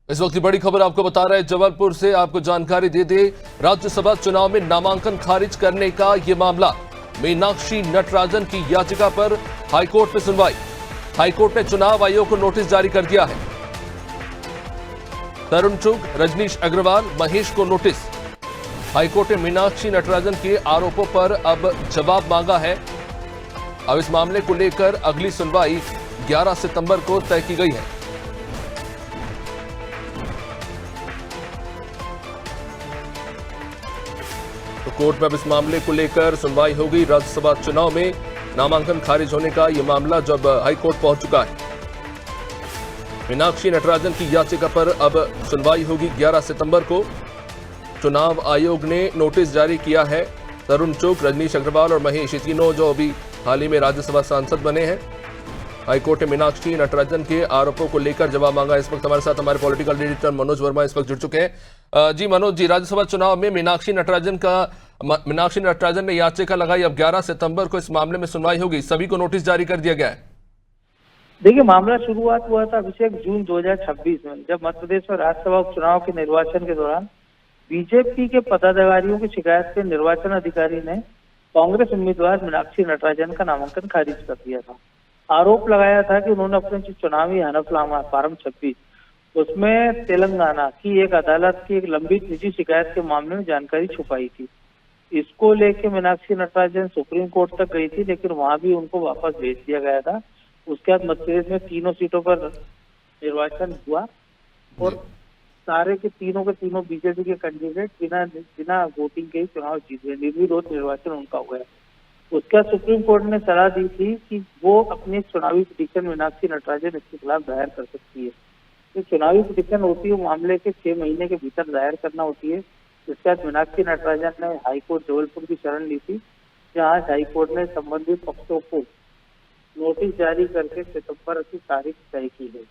इस वक्त की बड़ी खबर आपको बता रहे हैं जबलपुर से। आपको जानकारी दे दे, राज्यसभा चुनाव में नामांकन खारिज करने का ये मामला। मीनाक्षी नटराजन की याचिका पर हाईकोर्ट में सुनवाई। हाईकोर्ट ने चुनाव आयोग को नोटिस जारी कर दिया है। तरुण चुग, रजनीश अग्रवाल, महेश को नोटिस। हाईकोर्ट ने मीनाक्षी नटराजन के आरोपों पर अब जवाब मांगा है। अब इस मामले को लेकर अगली सुनवाई 11 सितंबर को तय की गई है। तो कोर्ट में अब इस मामले को लेकर सुनवाई होगी। राज्यसभा चुनाव में नामांकन खारिज होने का यह मामला जब हाईकोर्ट पहुंच चुका है। मीनाक्षी नटराजन की याचिका पर अब सुनवाई होगी 11 सितंबर को। चुनाव आयोग ने नोटिस जारी किया है। तरुण चुग, रजनीश अग्रवाल और महेश, ये तीनों जो अभी हाल ही में राज्यसभा सांसद बने हैं। हाईकोर्ट ने मीनाक्षी नटराजन के आरोपों को लेकर जवाब मांगा। इस वक्त हमारे साथ हमारे पॉलिटिकल एडिटर मनोज वर्मा इस वक्त जुड़ चुके हैं। जी मनोज जी, राज्यसभा चुनाव में मीनाक्षी नटराजन ने याचिका लगाई। अब 11 सितंबर को इस मामले में सुनवाई होगी। सभी को नोटिस जारी कर दिया गया है। देखिए, मामला शुरुआत हुआ था अभिषेक जून 2026 में, जब मध्य प्रदेश में राज्यसभा उपचुनाव के निर्वाचन के दौरान बीजेपी के पदाधिकारियों की शिकायत पे निर्वाचन अधिकारी ने कांग्रेस उम्मीदवार मीनाक्षी नटराजन का नामांकन खारिज कर दिया था। आरोप लगाया था कि उन्होंने अपने जो चुनावी हलफनामा फार्म 26 उसमें तेलंगाना की एक अदालत की एक लंबित निजी शिकायत के मामले में जानकारी छुपाई थी। इसको लेके मीनाक्षी नटराजन सुप्रीम कोर्ट तक गई थी, लेकिन वहां भी उनको वापस भेज दिया गया था। उसके बाद मध्य प्रदेश में तीनों सीटों पर निर्वाचन हुआ और सारे के तीनों बीजेपी के कैंडिडेट बिना वोटिंग के ही चुनाव जीत गए। निर्विरोध निर्वाचन उनका हुआ है। उसके बाद सुप्रीम कोर्ट ने सलाह दी थी कि वो अपनी चुनावी पिटीशन मीनाक्षी नटराजन इसके खिलाफ दायर कर सकती है। तो चुनावी पिटीशन होती है मामले के 6 महीने के भीतर दायर करना होती है। इसके बाद मीनाक्षी नटराजन ने हाईकोर्ट जबलपुर की शरण ली थी, जहाँ हाईकोर्ट ने संबंधित पक्षों को नोटिस जारी करके सितंबर की तारीख तय की है।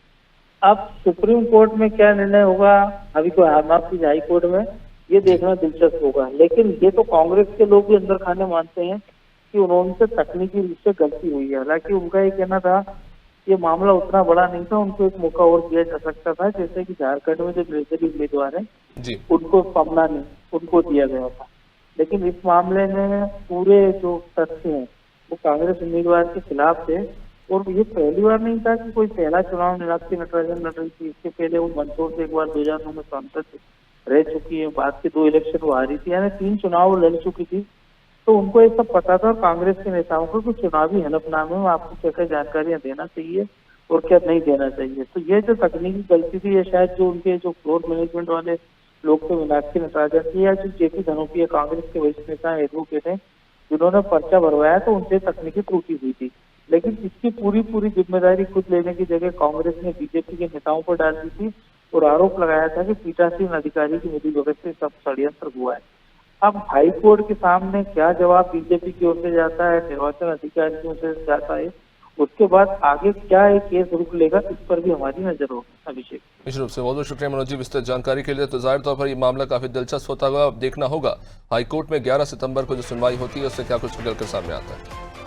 अब सुप्रीम कोर्ट में क्या निर्णय होगा, अभी तो हाई कोर्ट में ये देखना दिलचस्प होगा। लेकिन ये तो कांग्रेस के लोग भी अंदर खाने मानते हैं कि उन्होंने तकनीकी रूप से गलती हुई है। हालांकि उनका ये कहना था ये मामला उतना बड़ा नहीं था, उनको एक मौका और दिया जा सकता था। जैसे कि झारखंड में जो निर्दलीय उम्मीदवार हैं उनको पमना ने उनको दिया गया था। लेकिन इस मामले में पूरे जो तथ्य हैं वो कांग्रेस उम्मीदवार के खिलाफ थे। और ये पहली बार नहीं था कि कोई पहला चुनाव मीनाक्षी नटराजन लड़ रही थी। इसके पहले वो मंदसौर से एक बार 2009 में सांसद रह चुकी है। बाद के 2 इलेक्शन वो हारी थी, यानी 3 चुनाव लड़ चुकी थी। तो उनको ये सब पता था कांग्रेस के नेताओं को कि चुनावी हलफनामे में आपको क्या क्या जानकारियां देना चाहिए और क्या नहीं देना चाहिए। तो ये जो तकनीकी गलती थी, ये शायद जो उनके जो फ्लोर मैनेजमेंट वाले लोग थे मीनाक्षी नटराजन की, या जो जेपी धनोपिया कांग्रेस के वरिष्ठ नेता एडवोकेट हैं जिन्होंने पर्चा भरवाया, तो उनसे तकनीकी त्रुटि हुई थी। लेकिन इसकी पूरी जिम्मेदारी खुद लेने की जगह कांग्रेस ने बीजेपी के नेताओं पर डाल दी थी और आरोप लगाया था कि पीठासीन अधिकारी की मिली भगत से सब षड्यंत्र हुआ है। अब हाई कोर्ट के सामने क्या जवाब बीजेपी की ओर से जाता है, निर्वाचन अधिकारियों से जाता है, उसके बाद आगे क्या एक केस रुक लेगा, इस पर भी हमारी नजर होगी। अभिषेक, निश्चित रूप से बहुत बहुत शुक्रिया मनोज जी विस्तृत जानकारी के लिए। तो जाहिर तौर पर यह मामला काफी दिलचस्प होता हुआ अब देखना होगा हाईकोर्ट में 11 सितंबर को जो सुनवाई होती है उससे क्या कुछ निकल कर सामने आता है।